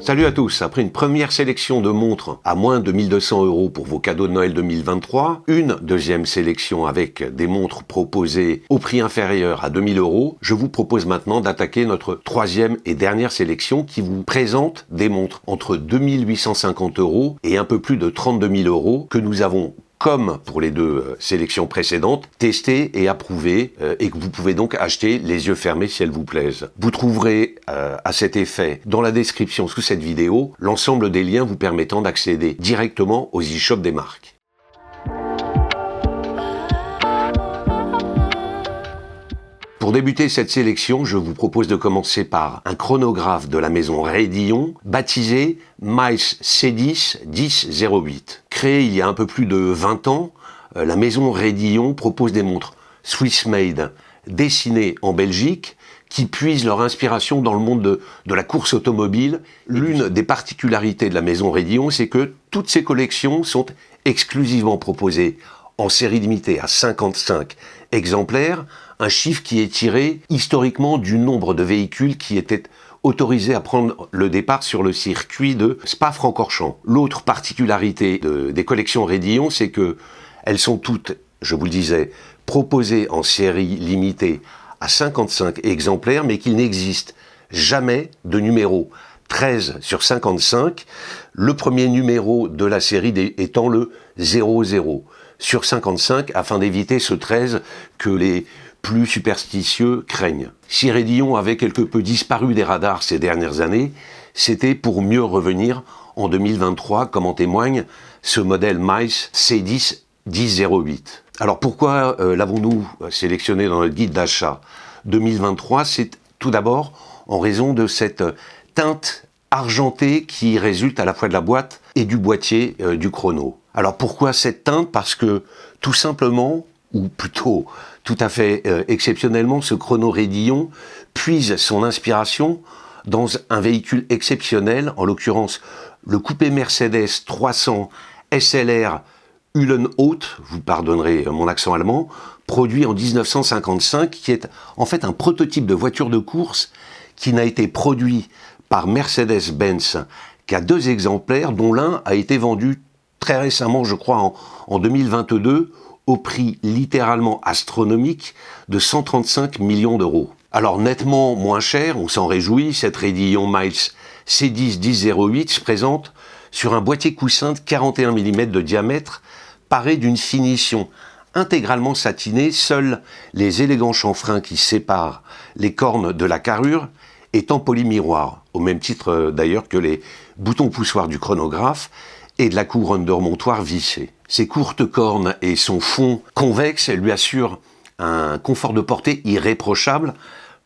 Salut à tous, après une première sélection de montres à moins de 1200 € pour vos cadeaux de Noël 2023, une deuxième sélection avec des montres proposées au prix inférieur à 2000 €, je vous propose maintenant d'attaquer notre troisième et dernière sélection qui vous présente des montres entre 2850 € et un peu plus de 32 000 € que nous avons, comme pour les deux sélections précédentes, testées et approuvées et que vous pouvez donc acheter les yeux fermés si elles vous plaisent. Vous trouverez à cet effet dans la description sous cette vidéo l'ensemble des liens vous permettant d'accéder directement aux e-shops des marques. Pour débuter cette sélection, je vous propose de commencer par un chronographe de la maison Raidillon, baptisé Miles C10 1008. Créé il y a un peu plus de 20 ans, la maison Raidillon propose des montres Swiss Made, dessinées en Belgique, qui puisent leur inspiration dans le monde de la course automobile. L'une des particularités de la maison Raidillon, c'est que toutes ces collections sont exclusivement proposées en série limitée à 55 exemplaires, un chiffre qui est tiré historiquement du nombre de véhicules qui étaient autorisés à prendre le départ sur le circuit de Spa-Francorchamps. L'autre particularité des collections Raidillon, c'est que elles sont toutes, je vous le disais, proposées en série limitée à 55 exemplaires, mais qu'il n'existe jamais de numéro 13 sur 55, le premier numéro de la série étant le 00 sur 55, afin d'éviter ce 13 que les plus superstitieux craignent. Si Raidillon avait quelque peu disparu des radars ces dernières années, c'était pour mieux revenir en 2023, comme en témoigne ce modèle Miles C10 1008. Alors pourquoi l'avons-nous sélectionné dans notre guide d'achat 2023? C'est tout d'abord en raison de cette teinte argentée qui résulte à la fois de la boîte et du boîtier du chrono. Alors pourquoi cette teinte? Parce que tout simplement, ou plutôt tout à fait exceptionnellement, ce chrono Raidillon puise son inspiration dans un véhicule exceptionnel, en l'occurrence le coupé Mercedes 300 SLR Uhlenhaut, vous pardonnerez mon accent allemand, produit en 1955, qui est en fait un prototype de voiture de course qui n'a été produit par Mercedes-Benz qu'à 2 exemplaires, dont l'un a été vendu très récemment, je crois en 2022, au prix littéralement astronomique de 135 millions d'euros. Alors nettement moins cher, on s'en réjouit, cette Raidillon Miles C10 1008 se présente sur un boîtier coussin de 41 mm de diamètre, paré d'une finition intégralement satinée, seuls les élégants chanfreins qui séparent les cornes de la carrure étant polymiroirs, au même titre d'ailleurs que les boutons poussoirs du chronographe et de la couronne de remontoir vissée. Ses courtes cornes et son fond convexe lui assurent un confort de portée irréprochable,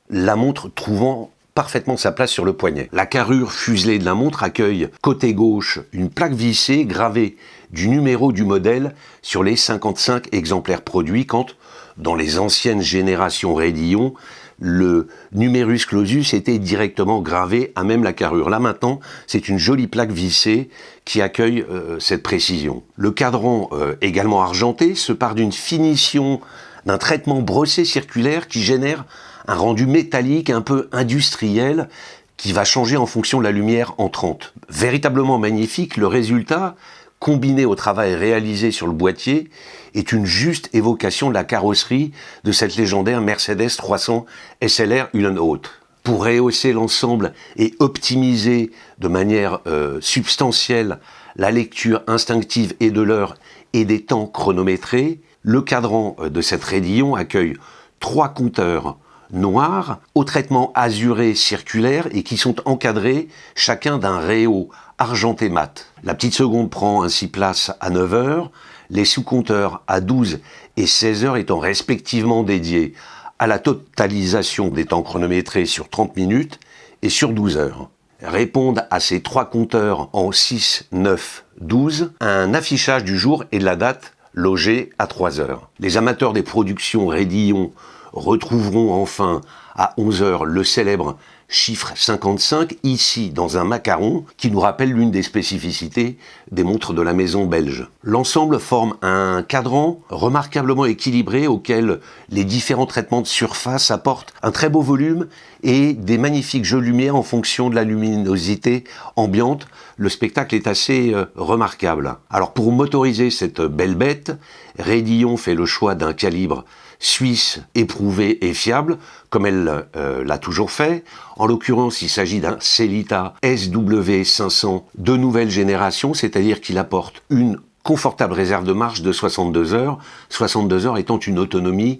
la montre trouvant parfaitement sa place sur le poignet. La carrure fuselée de la montre accueille côté gauche une plaque vissée gravée du numéro du modèle sur les 55 exemplaires produits, quand dans les anciennes générations Raidillon, le numerus clausus était directement gravé à même la carrure. Là maintenant, c'est une jolie plaque vissée qui accueille cette précision. Le cadran, également argenté, se part d'une finition, d'un traitement brossé circulaire qui génère un rendu métallique un peu industriel qui va changer en fonction de la lumière entrante. Véritablement magnifique, le résultat, combiné au travail réalisé sur le boîtier, est une juste évocation de la carrosserie de cette légendaire Mercedes 300 SLR Uhlenhaut. Pour rehausser l'ensemble et optimiser de manière substantielle la lecture instinctive et de l'heure et des temps chronométrés, le cadran de cette Raidillon accueille 3 compteurs noirs au traitement azuré circulaire et qui sont encadrés chacun d'un réau argenté mat. La petite seconde prend ainsi place à 9 heures, les sous-compteurs à 12 et 16 heures étant respectivement dédiés à la totalisation des temps chronométrés sur 30 minutes et sur 12 heures. Répondent à ces 3 compteurs en 6, 9, 12 un affichage du jour et de la date logé à 3 heures. Les amateurs des productions Raidillon retrouverons enfin à 11h le célèbre chiffre 55, ici dans un macaron qui nous rappelle l'une des spécificités des montres de la maison belge. L'ensemble forme un cadran remarquablement équilibré auquel les différents traitements de surface apportent un très beau volume et des magnifiques jeux de lumière en fonction de la luminosité ambiante. Le spectacle est assez remarquable. Alors pour motoriser cette belle bête, Raidillon fait le choix d'un calibre suisse éprouvé et fiable, comme elle l'a toujours fait. En l'occurrence, il s'agit d'un Sellita SW500 de nouvelle génération, c'est-à-dire qu'il apporte une confortable réserve de marche de 62 heures, 62 heures étant une autonomie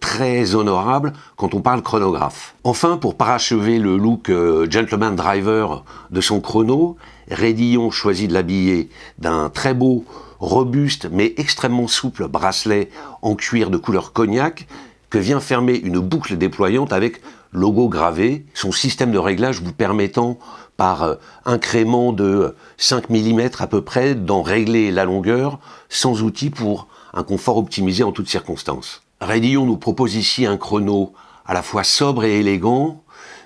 très honorable quand on parle chronographe. Enfin, pour parachever le look gentleman driver de son chrono, Raidillon choisit de l'habiller d'un très beau, robuste mais extrêmement souple bracelet en cuir de couleur cognac que vient fermer une boucle déployante avec logo gravé, son système de réglage vous permettant par incrément de 5 mm à peu près d'en régler la longueur sans outil pour un confort optimisé en toutes circonstances. Raidillon nous propose ici un chrono à la fois sobre et élégant,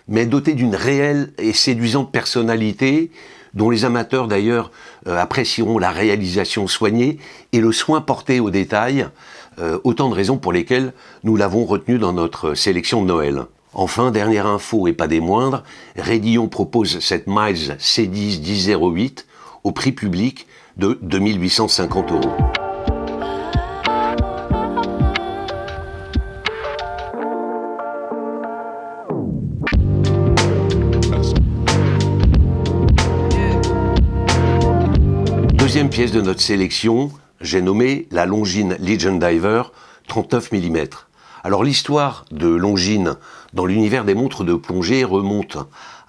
mais doté d'une réelle et séduisante personnalité, dont les amateurs d'ailleurs apprécieront la réalisation soignée et le soin porté aux détails, autant de raisons pour lesquelles nous l'avons retenu dans notre sélection de Noël. Enfin, dernière info et pas des moindres, Raidillon propose cette Miles C10 1008 au prix public de 2850 €. Deuxième pièce de notre sélection, j'ai nommé la Longines Legend Diver 39 mm. Alors l'histoire de Longines dans l'univers des montres de plongée remonte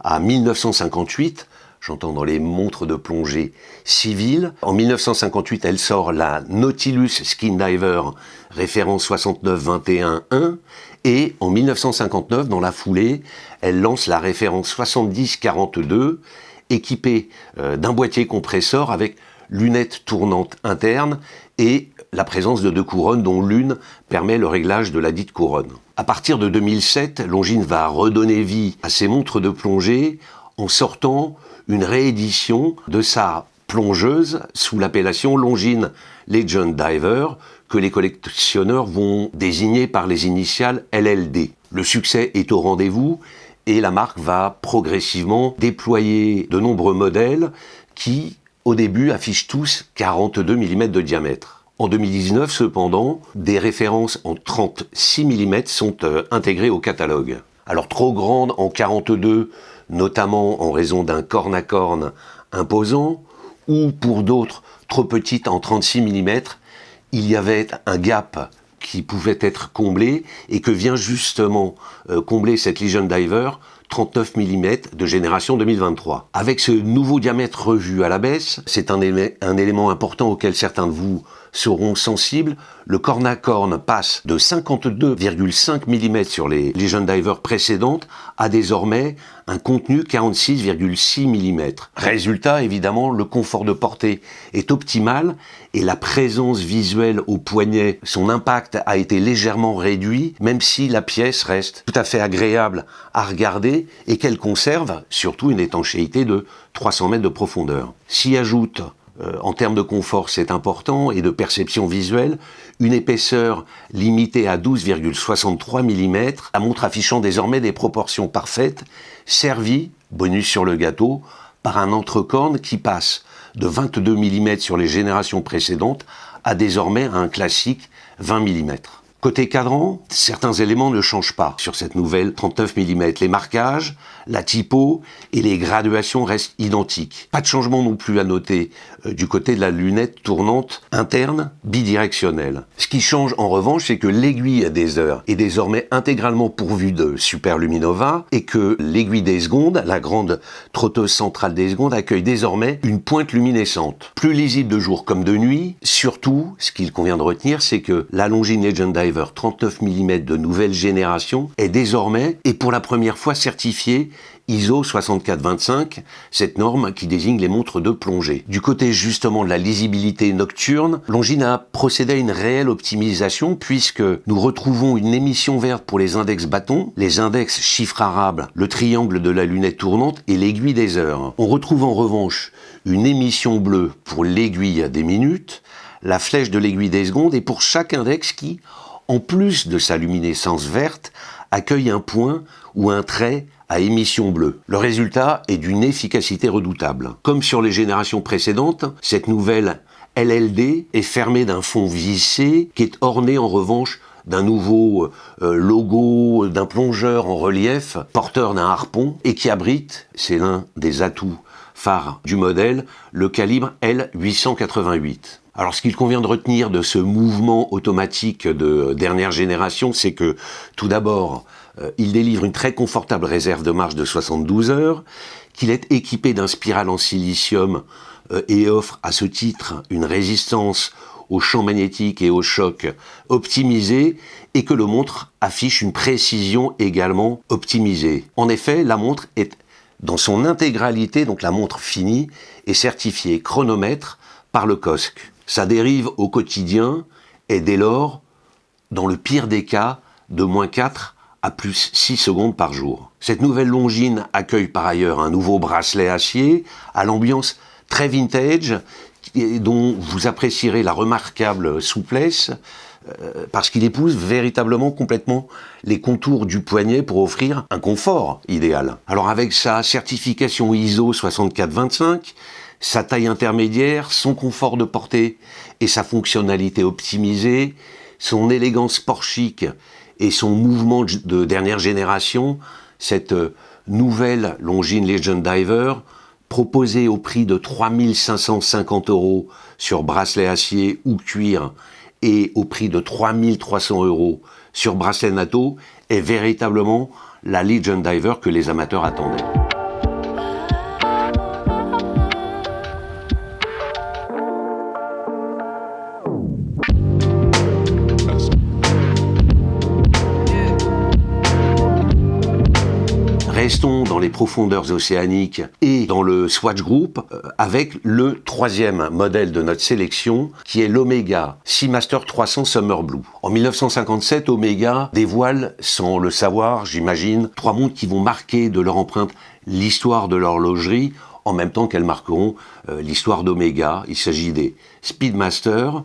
à 1958, j'entends dans les montres de plongée civiles. En 1958, elle sort la Nautilus Skin Diver référence 6921-1 et en 1959, dans la foulée, elle lance la référence 7042 équipée d'un boîtier compresseur avec lunettes tournantes internes et la présence de deux couronnes dont l'une permet le réglage de la dite couronne. À partir de 2007, Longines va redonner vie à ses montres de plongée en sortant une réédition de sa plongeuse sous l'appellation Longines Legend Diver que les collectionneurs vont désigner par les initiales LLD. Le succès est au rendez-vous et la marque va progressivement déployer de nombreux modèles qui au début, affichent tous 42 mm de diamètre. En 2019, cependant, des références en 36 mm sont intégrées au catalogue. Alors trop grande en 42, notamment en raison d'un corne à corne imposant, ou pour d'autres trop petite en 36 mm, il y avait un gap qui pouvait être comblé et que vient justement combler cette Legend Diver 39 mm de génération 2023. Avec ce nouveau diamètre revu à la baisse, c'est un élément important auquel certains de vous seront sensibles, le corne à corne passe de 52,5 mm sur les Legend Diver précédentes à désormais un contenu 46,6 mm. Résultat, évidemment, le confort de portée est optimal et la présence visuelle au poignet, son impact a été légèrement réduit, même si la pièce reste tout à fait agréable à regarder et qu'elle conserve surtout une étanchéité de 300 mètres de profondeur. S'y ajoute en termes de confort, c'est important, et de perception visuelle, une épaisseur limitée à 12,63 mm, la montre affichant désormais des proportions parfaites, servie, bonus sur le gâteau, par un entrecorne qui passe de 22 mm sur les générations précédentes à désormais un classique 20 mm. Côté cadran, certains éléments ne changent pas sur cette nouvelle 39 mm. Les marquages, la typo et les graduations restent identiques. Pas de changement non plus à noter du côté de la lunette tournante interne bidirectionnelle. Ce qui change en revanche, c'est que l'aiguille des heures est désormais intégralement pourvue de Superluminova et que l'aiguille des secondes, la grande trotteuse centrale des secondes, accueille désormais une pointe luminescente. Plus lisible de jour comme de nuit, surtout, ce qu'il convient de retenir, c'est que la Longines Legend Diver 39 mm de nouvelle génération est désormais, et pour la première fois, certifiée ISO 6425, cette norme qui désigne les montres de plongée. Du côté justement de la lisibilité nocturne, Longines a procédé à une réelle optimisation puisque nous retrouvons une émission verte pour les index bâtons, les index chiffres arabes, le triangle de la lunette tournante et l'aiguille des heures. On retrouve en revanche une émission bleue pour l'aiguille des minutes, la flèche de l'aiguille des secondes et pour chaque index qui, en plus de sa luminescence verte, accueille un point ou un trait à émission bleue. Le résultat est d'une efficacité redoutable. Comme sur les générations précédentes, cette nouvelle LLD est fermée d'un fond vissé qui est orné en revanche d'un nouveau logo d'un plongeur en relief, porteur d'un harpon et qui abrite, c'est l'un des atouts phares du modèle, le calibre L888. Alors ce qu'il convient de retenir de ce mouvement automatique de dernière génération, c'est que tout d'abord, il délivre une très confortable réserve de marche de 72 heures, qu'il est équipé d'un spiral en silicium et offre à ce titre une résistance aux champs magnétiques et aux chocs optimisée et que le montre affiche une précision également optimisée. En effet, la montre est dans son intégralité, donc la montre finie, est certifiée chronomètre par le COSC. Sa dérive au quotidien est dès lors, dans le pire des cas, de -4 à +6 secondes par jour. Cette nouvelle Longines accueille par ailleurs un nouveau bracelet acier à l'ambiance très vintage, dont vous apprécierez la remarquable souplesse, parce qu'il épouse véritablement complètement les contours du poignet pour offrir un confort idéal. Alors avec sa certification ISO 6425, sa taille intermédiaire, son confort de portée et sa fonctionnalité optimisée, son élégance sport chic et son mouvement de dernière génération, cette nouvelle Longines Legend Diver, proposée au prix de 3 550 € sur bracelet acier ou cuir et au prix de 3 300 € sur bracelet NATO, est véritablement la Legend Diver que les amateurs attendaient. Restons dans les profondeurs océaniques et dans le Swatch Group avec le troisième modèle de notre sélection qui est l'Omega Seamaster 300 Summer Blue. En 1957, Omega dévoile, sans le savoir, j'imagine, 3 montres qui vont marquer de leur empreinte l'histoire de l'horlogerie en même temps qu'elles marqueront l'histoire d'Omega. Il s'agit des Speedmaster,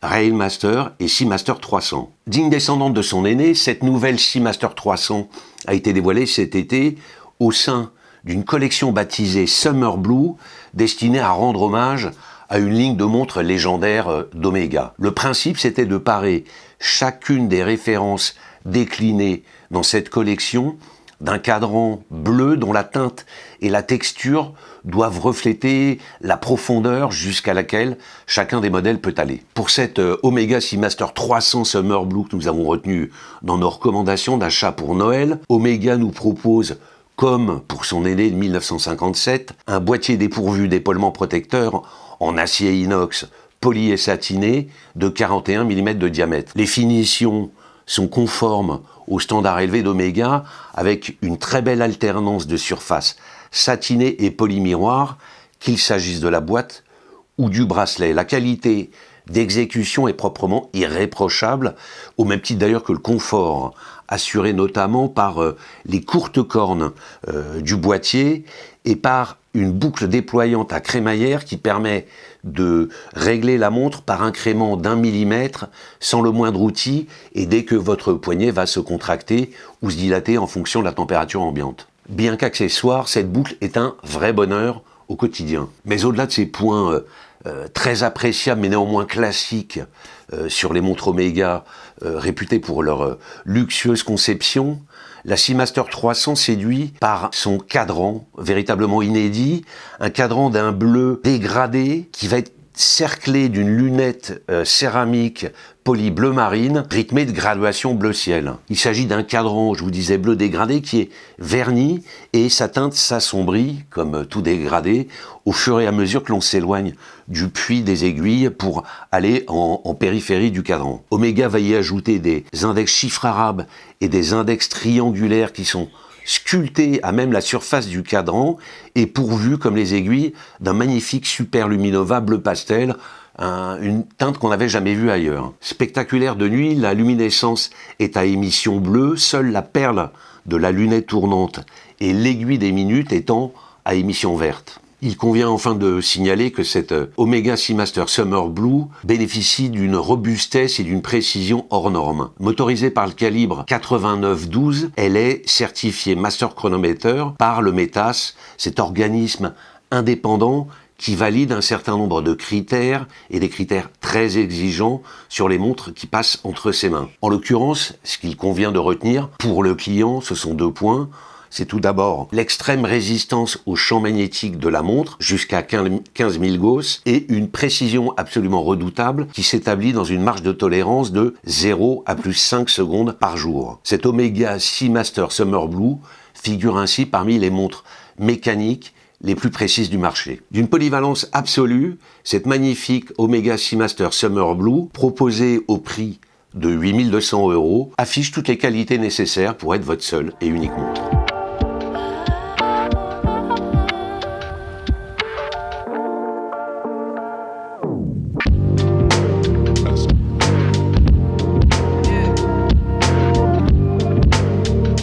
Railmaster et Seamaster 300. Digne descendante de son aîné, cette nouvelle Seamaster 300 a été dévoilée cet été au sein d'une collection baptisée Summer Blue, destinée à rendre hommage à une ligne de montres légendaire d'Omega. Le principe, c'était de parer chacune des références déclinées dans cette collection d'un cadran bleu dont la teinte et la texture doivent refléter la profondeur jusqu'à laquelle chacun des modèles peut aller. Pour cette Omega Seamaster 300 Summer Blue que nous avons retenue dans nos recommandations d'achat pour Noël, Omega nous propose, comme pour son aîné de 1957, un boîtier dépourvu d'épaulement protecteur en acier inox poli et satiné de 41 mm de diamètre. Les finitions sont conformes au standard élevé d'Omega avec une très belle alternance de surface satinée et polymiroir, qu'il s'agisse de la boîte ou du bracelet. La qualité d'exécution est proprement irréprochable, au même titre d'ailleurs que le confort, assuré notamment par les courtes cornes du boîtier et par une boucle déployante à crémaillère qui permet de régler la montre par incrément d'1 millimètre sans le moindre outil et dès que votre poignet va se contracter ou se dilater en fonction de la température ambiante. Bien qu'accessoire, cette boucle est un vrai bonheur au quotidien. Mais au-delà de ces points très appréciables mais néanmoins classiques sur les montres Omega réputées pour leur luxueuse conception, la Seamaster 300 séduit par son cadran véritablement inédit, un cadran d'un bleu dégradé qui va être cerclé d'une lunette céramique polie bleu marine, rythmée de graduation bleu ciel. Il s'agit d'un cadran, je vous disais, bleu dégradé, qui est verni et sa teinte s'assombrit, comme tout dégradé, au fur et à mesure que l'on s'éloigne du puits des aiguilles pour aller en périphérie du cadran. Omega va y ajouter des index chiffres arabes et des index triangulaires qui sont sculptés à même la surface du cadran et pourvus, comme les aiguilles, d'un magnifique superluminova bleu pastel, une teinte qu'on n'avait jamais vue ailleurs. Spectaculaire de nuit, la luminescence est à émission bleue, seule la perle de la lunette tournante et l'aiguille des minutes étant à émission verte. Il convient enfin de signaler que cette Omega Seamaster Summer Blue bénéficie d'une robustesse et d'une précision hors norme. Motorisée par le calibre 89-12, elle est certifiée Master Chronometer par le METAS, cet organisme indépendant qui valide un certain nombre de critères, et des critères très exigeants sur les montres qui passent entre ses mains. En l'occurrence, ce qu'il convient de retenir pour le client, ce sont 2 points. C'est tout d'abord l'extrême résistance au champ magnétique de la montre, jusqu'à 15 000 Gauss, et une précision absolument redoutable qui s'établit dans une marge de tolérance de 0 à plus 5 secondes par jour. Cette Omega Seamaster Summer Blue figure ainsi parmi les montres mécaniques les plus précises du marché. D'une polyvalence absolue, cette magnifique Omega Seamaster Summer Blue, proposée au prix de 8 200 €, affiche toutes les qualités nécessaires pour être votre seule et unique montre.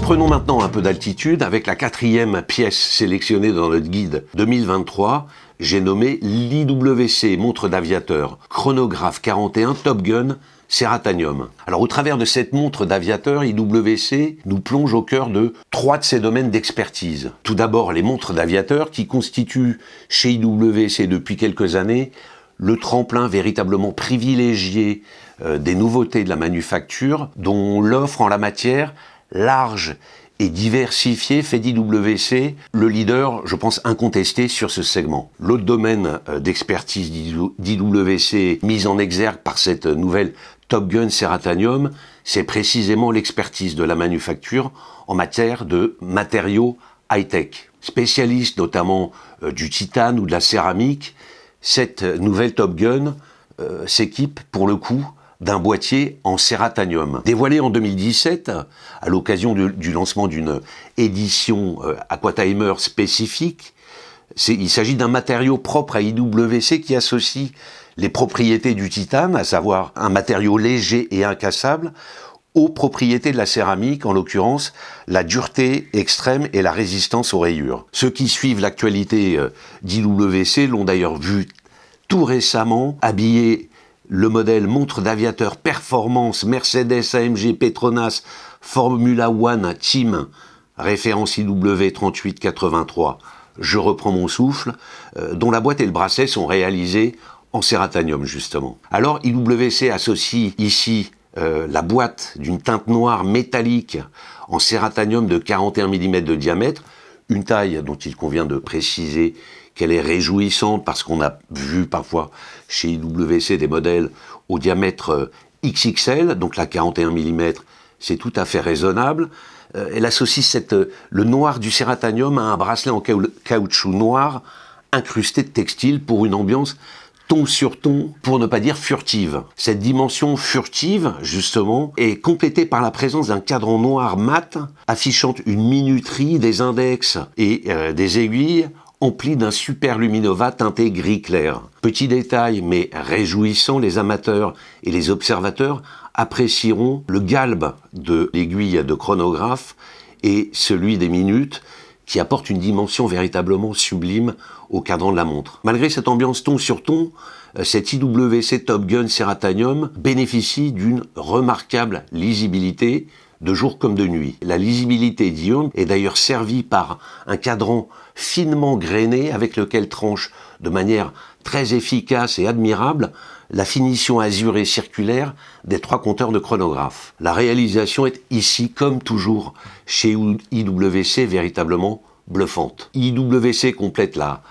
Prenons maintenant un peu d'altitude avec la 4e pièce sélectionnée dans notre guide 2023. J'ai nommé l'IWC montre d'aviateur chronographe 41 Top Gun Ceratanium. Alors au travers de cette montre d'aviateur, IWC nous plonge au cœur de 3 de ses domaines d'expertise. Tout d'abord les montres d'aviateur qui constituent chez IWC depuis quelques années le tremplin véritablement privilégié des nouveautés de la manufacture, dont l'offre en la matière large et diversifié fait d'IWC le leader, je pense, incontesté sur ce segment. L'autre domaine d'expertise d'IWC mis en exergue par cette nouvelle Top Gun Ceratanium, c'est précisément l'expertise de la manufacture en matière de matériaux high-tech. Spécialiste notamment du titane ou de la céramique, cette nouvelle Top Gun s'équipe pour le coup d'un boîtier en cératanium. Dévoilé en 2017, à l'occasion du lancement d'une édition Aquatimer spécifique, il s'agit d'un matériau propre à IWC qui associe les propriétés du titane, à savoir un matériau léger et incassable, aux propriétés de la céramique, en l'occurrence la dureté extrême et la résistance aux rayures. Ceux qui suivent l'actualité d'IWC l'ont d'ailleurs vu tout récemment habillé le modèle montre d'aviateur performance Mercedes AMG Petronas Formula One Team, référence IW 3883, je reprends mon souffle, dont la boîte et le bracelet sont réalisés en cératanium justement. Alors IWC associe ici la boîte d'une teinte noire métallique en cératanium de 41 mm de diamètre, une taille dont il convient de préciser qu'elle est réjouissante parce qu'on a vu parfois chez IWC des modèles au diamètre XXL, donc la 41 mm, c'est tout à fait raisonnable. Elle associe le noir du cératanium à un bracelet en caoutchouc noir incrusté de textile pour une ambiance ton sur ton, pour ne pas dire furtive. Cette dimension furtive, justement, est complétée par la présence d'un cadran noir mat affichant une minuterie, des index et des aiguilles empli d'un superluminova teinté gris clair. Petit détail, mais réjouissant, les amateurs et les observateurs apprécieront le galbe de l'aiguille de chronographe et celui des minutes, qui apporte une dimension véritablement sublime au cadran de la montre. Malgré cette ambiance ton sur ton, cette IWC Top Gun Ceratanium bénéficie d'une remarquable lisibilité, de jour comme de nuit. La lisibilité d'Ion est d'ailleurs servie par un cadran finement grainé avec lequel tranche de manière très efficace et admirable la finition azurée circulaire des 3 compteurs de chronographe. La réalisation est ici, comme toujours chez IWC, véritablement bluffante. IWC complète la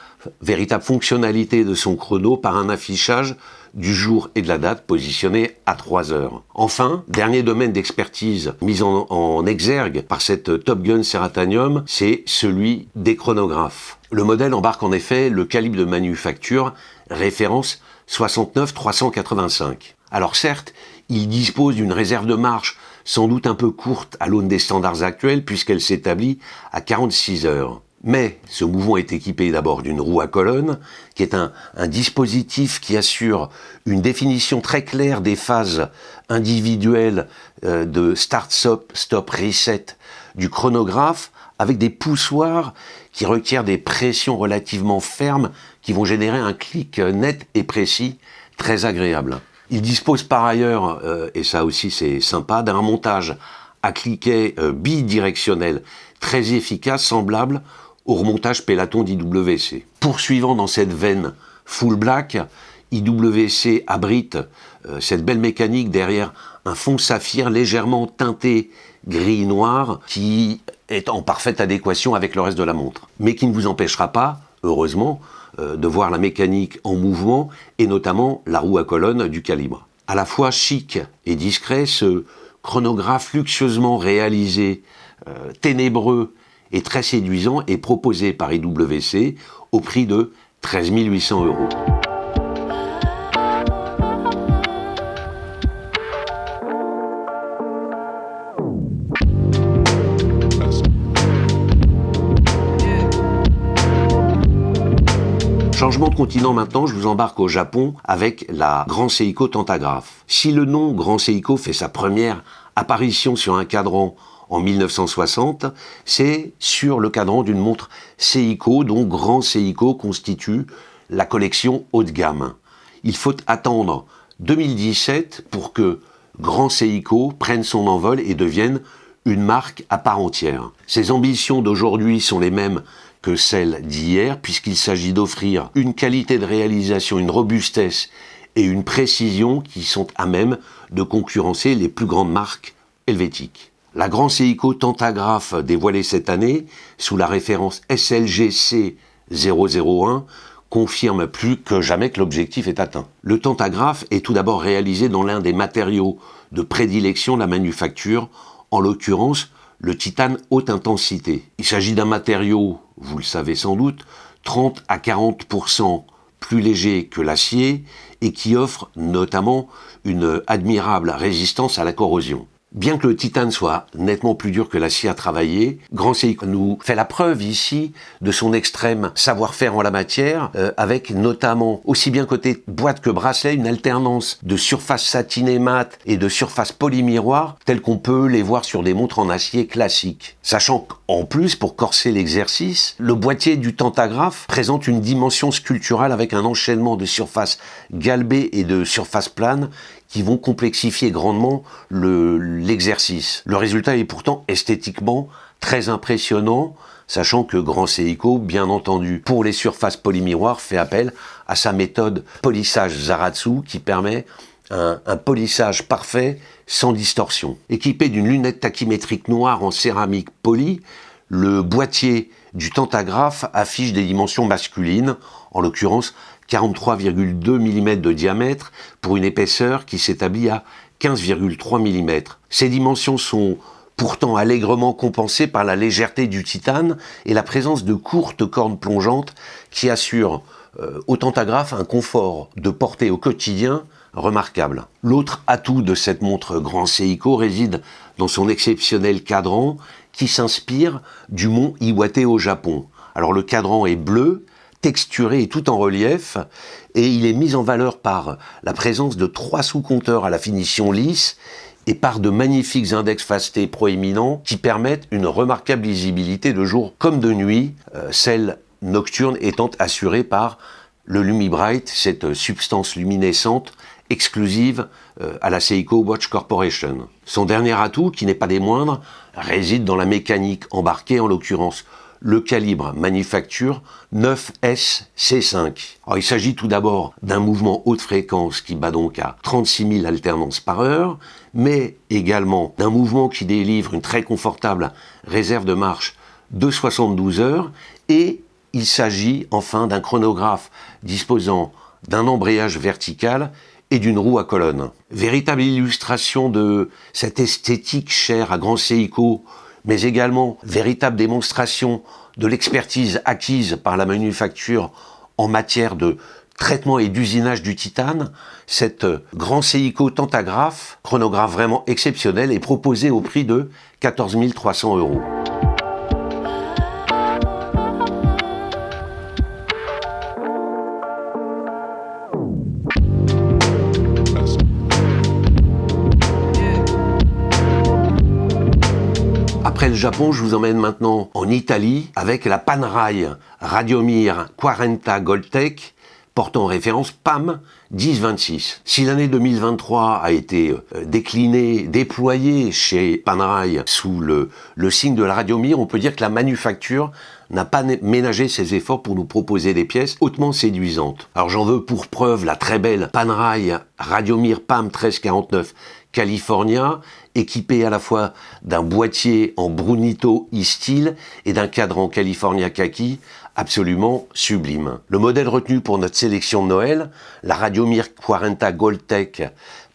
véritable fonctionnalité de son chrono par un affichage du jour et de la date positionné à 3 heures. Enfin, dernier domaine d'expertise mis en exergue par cette Top Gun Ceratanium, c'est celui des chronographes. Le modèle embarque en effet le calibre de manufacture référence 69-385. Alors certes, il dispose d'une réserve de marche sans doute un peu courte à l'aune des standards actuels puisqu'elle s'établit à 46 heures. Mais ce mouvement est équipé d'abord d'une roue à colonne, qui est un dispositif qui assure une définition très claire des phases individuelles de start, stop, reset du chronographe, avec des poussoirs qui requièrent des pressions relativement fermes qui vont générer un clic net et précis, très agréable. Il dispose par ailleurs, et ça aussi c'est sympa, d'un montage à cliquet bidirectionnel très efficace, semblable au remontage Peloton d'IWC. Poursuivant dans cette veine full black, IWC abrite cette belle mécanique derrière un fond saphir légèrement teinté gris-noir qui est en parfaite adéquation avec le reste de la montre, mais qui ne vous empêchera pas, heureusement, de voir la mécanique en mouvement et notamment la roue à colonne du calibre. À la fois chic et discret, ce chronographe luxueusement réalisé, ténébreux et très séduisant est proposé par IWC au prix de 13 800 €. Changement de continent maintenant, je vous embarque au Japon avec la Grand Seiko Tantograph. Si le nom Grand Seiko fait sa première apparition sur un cadran en 1960, c'est sur le cadran d'une montre Seiko, dont Grand Seiko constitue la collection haut de gamme. Il faut attendre 2017 pour que Grand Seiko prenne son envol et devienne une marque à part entière. Ses ambitions d'aujourd'hui sont les mêmes que celles d'hier, puisqu'il s'agit d'offrir une qualité de réalisation, une robustesse et une précision qui sont à même de concurrencer les plus grandes marques helvétiques. La Grand Seiko Tantograph dévoilée cette année, sous la référence SLGC 001, confirme plus que jamais que l'objectif est atteint. Le Tantograph est tout d'abord réalisé dans l'un des matériaux de prédilection de la manufacture, en l'occurrence le titane haute intensité. Il s'agit d'un matériau, vous le savez sans doute, 30 à 40% plus léger que l'acier et qui offre notamment une admirable résistance à la corrosion. Bien que le titane soit nettement plus dur que l'acier à travailler, Grand Seiko nous fait la preuve ici de son extrême savoir-faire en la matière, avec notamment, aussi bien côté boîte que bracelet, une alternance de surface satinée mate et de surface polymiroir, telles qu'on peut les voir sur des montres en acier classiques. Sachant qu'en plus, pour corser l'exercice, le boîtier du Tantograph présente une dimension sculpturale avec un enchaînement de surfaces galbées et de surfaces planes qui vont complexifier grandement l'exercice. Le résultat est pourtant esthétiquement très impressionnant, sachant que Grand Seiko, bien entendu, pour les surfaces polymiroirs, fait appel à sa méthode polissage Zaratsu qui permet un polissage parfait sans distorsion. Équipé d'une lunette tachymétrique noire en céramique polie, le boîtier du Tantograph affiche des dimensions masculines, en l'occurrence 43,2 mm de diamètre pour une épaisseur qui s'établit à 15,3 mm. Ces dimensions sont pourtant allègrement compensées par la légèreté du titane et la présence de courtes cornes plongeantes qui assurent au Tantograph un confort de portée au quotidien remarquable. L'autre atout de cette montre Grand Seiko réside dans son exceptionnel cadran qui s'inspire du mont Iwate au Japon. Alors le cadran est bleu, texturé et tout en relief, et il est mis en valeur par la présence de 3 sous-compteurs à la finition lisse et par de magnifiques index fastés proéminents qui permettent une remarquable lisibilité de jour comme de nuit, celle nocturne étant assurée par le LumiBright, cette substance luminescente exclusive à la Seiko Watch Corporation. Son dernier atout, qui n'est pas des moindres, réside dans la mécanique embarquée, en l'occurrence le calibre manufacture 9SC5. Alors, il s'agit tout d'abord d'un mouvement haute fréquence qui bat donc à 36 000 alternances par heure, mais également d'un mouvement qui délivre une très confortable réserve de marche de 72 heures et Il s'agit enfin d'un chronographe disposant d'un embrayage vertical et d'une roue à colonne. Véritable illustration de cette esthétique chère à Grand Seiko, mais également véritable démonstration de l'expertise acquise par la manufacture en matière de traitement et d'usinage du titane, cette Grand Seiko Tantagraph, chronographe vraiment exceptionnel, est proposée au prix de 14 300 €. Après le Japon, je vous emmène maintenant en Italie avec la Panerai Radiomir 40 Goldtech, portant en référence PAM 1026. Si l'année 2023 a été déclinée, déployée chez Panerai sous le signe de la Radiomir, on peut dire que la manufacture n'a pas ménagé ses efforts pour nous proposer des pièces hautement séduisantes. Alors j'en veux pour preuve la très belle Panerai Radiomir PAM 1349 California, équipée à la fois d'un boîtier en Brunito e-steel et d'un cadre en California Kaki, absolument sublime. Le modèle retenu pour notre sélection de Noël, la Radiomir 40 Goldtech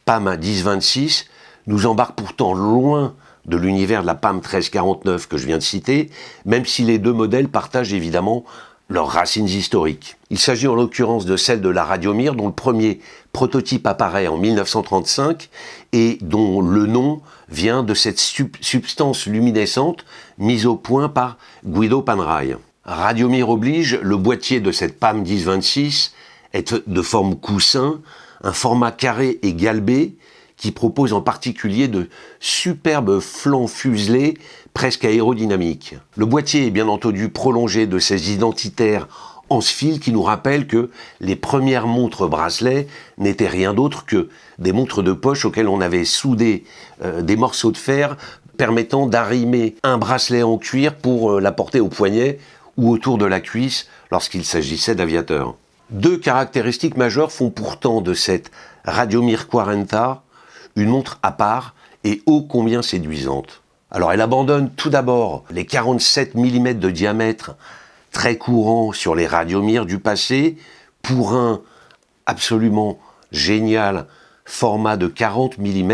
PAM 1026, nous embarque pourtant loin de l'univers de la PAM 1349 que je viens de citer, même si les deux modèles partagent évidemment leurs racines historiques. Il s'agit en l'occurrence de celle de la Radiomir, dont le premier prototype apparaît en 1935 et dont le nom vient de cette substance luminescente mise au point par Guido Panerai. Radiomir oblige, le boîtier de cette PAM 1026 est de forme coussin, un format carré et galbé qui propose en particulier de superbes flancs fuselés presque aérodynamiques. Le boîtier est bien entendu prolongé de ses identitaires en fil qui nous rappellent que les premières montres bracelets n'étaient rien d'autre que des montres de poche auxquelles on avait soudé des morceaux de fer permettant d'arrimer un bracelet en cuir pour la porter au poignet ou autour de la cuisse lorsqu'il s'agissait d'aviateurs. Deux caractéristiques majeures font pourtant de cette Radiomir 40 une montre à part et ô combien séduisante. Alors elle abandonne tout d'abord les 47 mm de diamètre très courants sur les Radiomir du passé pour un absolument génial format de 40 mm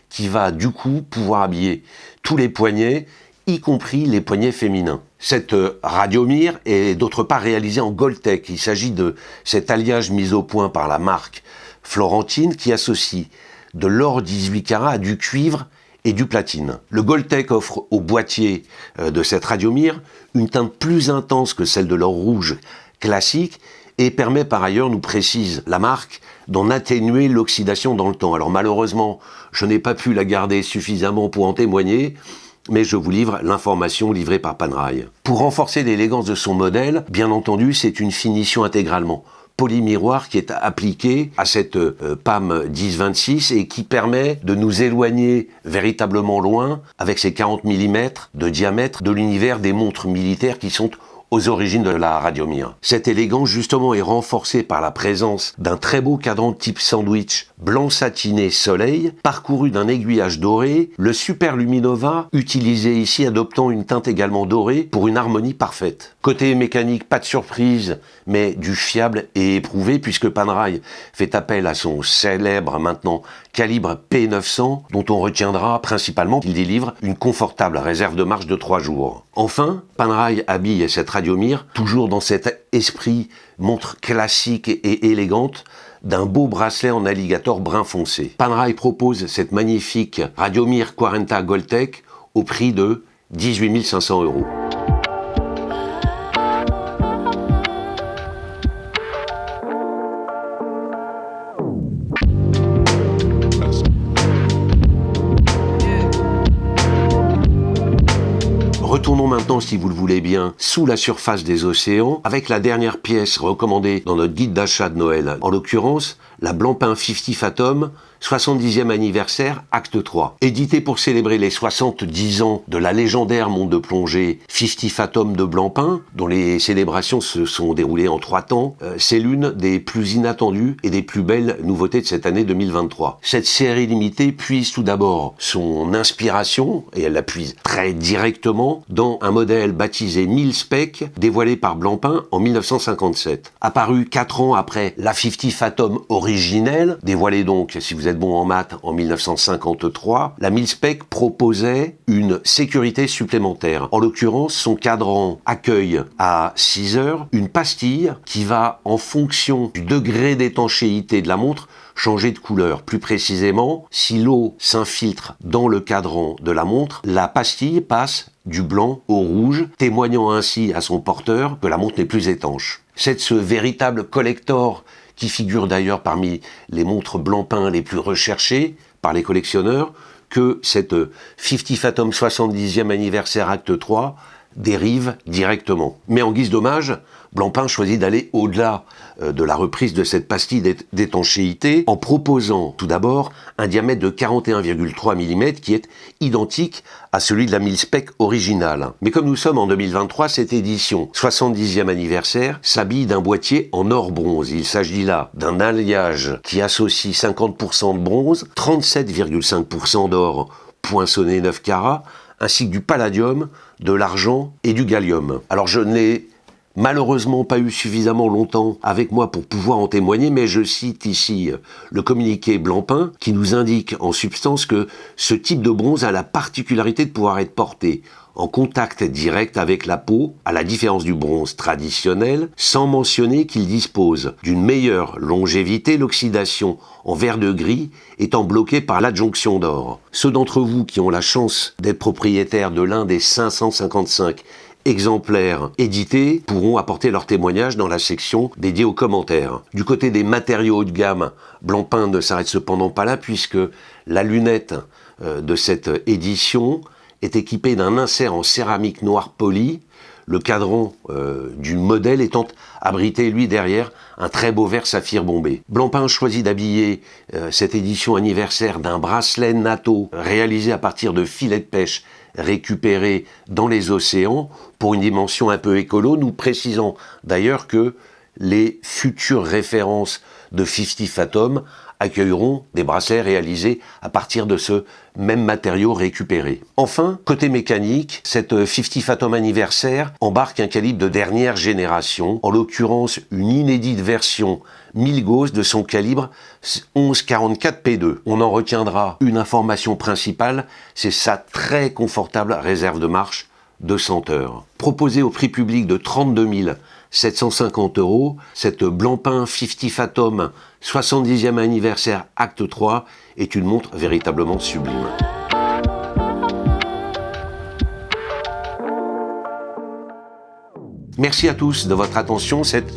qui va du coup pouvoir habiller tous les poignets, y compris les poignets féminins. Cette Radiomir est d'autre part réalisée en Goldtech. Il s'agit de cet alliage mis au point par la marque florentine qui associe de l'or 18 carats à du cuivre et du platine. Le Goldtech offre au boîtier de cette Radiomir une teinte plus intense que celle de l'or rouge classique et permet par ailleurs, nous précise la marque, d'en atténuer l'oxydation dans le temps. Alors malheureusement, je n'ai pas pu la garder suffisamment pour en témoigner, mais je vous livre l'information livrée par Panerai. Pour renforcer l'élégance de son modèle, bien entendu, c'est une finition intégralement polymiroir qui est appliqué à cette PAM 1026 et qui permet de nous éloigner véritablement loin avec ses 40 mm de diamètre de l'univers des montres militaires qui sont aux origines de la Radiomir. Cette élégance justement est renforcée par la présence d'un très beau cadran type sandwich blanc satiné soleil, parcouru d'un aiguillage doré, le Super Luminova utilisé ici adoptant une teinte également dorée pour une harmonie parfaite. Côté mécanique, pas de surprise, mais du fiable et éprouvé puisque Panerai fait appel à son célèbre maintenant calibre P900 dont on retiendra principalement qu'il délivre une confortable réserve de marche de 3 jours. Enfin, Panerai habille cette Radiomir, toujours dans cet esprit montre classique et élégante, d'un beau bracelet en alligator brun foncé. Panerai propose cette magnifique Radiomir 40 Goldtech au prix de 18 500 €. Retournons maintenant, si vous le voulez bien, sous la surface des océans, avec la dernière pièce recommandée dans notre guide d'achat de Noël, en l'occurrence, la Blancpain 50 Fathom, 70e anniversaire, acte 3. Édité pour célébrer les 70 ans de la légendaire montre de plongée 50 Fathom de Blancpain, dont les célébrations se sont déroulées en 3 temps, c'est l'une des plus inattendues et des plus belles nouveautés de cette année 2023. Cette série limitée puise tout d'abord son inspiration, et elle la puise très directement, dans un modèle baptisé Mil-Spec, dévoilé par Blancpain en 1957. Apparu 4 ans après la 50 Fathom originelle, dévoilée donc, si vous êtes bon en maths, en 1953, la Mil-Spec proposait une sécurité supplémentaire. En l'occurrence, son cadran accueille à 6 heures une pastille qui va, en fonction du degré d'étanchéité de la montre, changer de couleur. Plus précisément, si l'eau s'infiltre dans le cadran de la montre, la pastille passe du blanc au rouge, témoignant ainsi à son porteur que la montre n'est plus étanche. C'est ce véritable collector qui figure d'ailleurs parmi les montres Blancpain les plus recherchées par les collectionneurs, que cette 50 Fathom 70e anniversaire acte 3 dérive directement. Mais en guise d'hommage, Blancpain choisit d'aller au-delà de la reprise de cette pastille d'étanchéité en proposant tout d'abord un diamètre de 41,3 mm qui est identique à celui de la Mil-Spec originale. Mais comme nous sommes en 2023, cette édition 70e anniversaire s'habille d'un boîtier en or-bronze. Il s'agit là d'un alliage qui associe 50% de bronze, 37,5% d'or poinçonné 9 carats, ainsi que du palladium, de l'argent et du gallium. Alors je ne l'ai malheureusement pas eu suffisamment longtemps avec moi pour pouvoir en témoigner, mais je cite ici le communiqué Blancpain qui nous indique en substance que ce type de bronze a la particularité de pouvoir être porté en contact direct avec la peau, à la différence du bronze traditionnel, sans mentionner qu'il dispose d'une meilleure longévité, l'oxydation en vert de gris étant bloquée par l'adjonction d'or. Ceux d'entre vous qui ont la chance d'être propriétaires de l'un des 555 exemplaires édités pourront apporter leur témoignage dans la section dédiée aux commentaires. Du côté des matériaux haut de gamme, Blancpain ne s'arrête cependant pas là puisque la lunette de cette édition est équipée d'un insert en céramique noire polie, le cadran du modèle étant abrité, lui, derrière un très beau verre saphir bombé. Blancpain choisit d'habiller cette édition anniversaire d'un bracelet NATO réalisé à partir de filets de pêche récupérés dans les océans pour une dimension un peu écolo, nous précisant d'ailleurs que les futures références de 50 Fathom accueilleront des bracelets réalisés à partir de ce même matériau récupéré. Enfin, côté mécanique, cette 50 Fathom anniversaire embarque un calibre de dernière génération, en l'occurrence une inédite version Milgauss de son calibre 1144 P2. On en retiendra une information principale, c'est sa très confortable réserve de marche de 100 heures. Proposée au prix public de 32 750 €, cette Blancpain 50 Fathom 70e anniversaire acte 3 est une montre véritablement sublime. Merci à tous de votre attention. Cette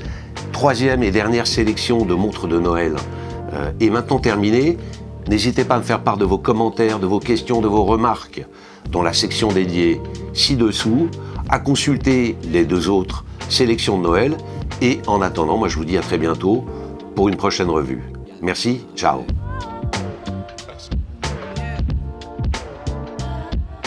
3e et dernière sélection de montres de Noël est maintenant terminée. N'hésitez pas à me faire part de vos commentaires, de vos questions, de vos remarques dans la section dédiée ci-dessous, à consulter les 2 autres sélections de Noël. Et en attendant, moi je vous dis à très bientôt pour une prochaine revue. Merci, ciao.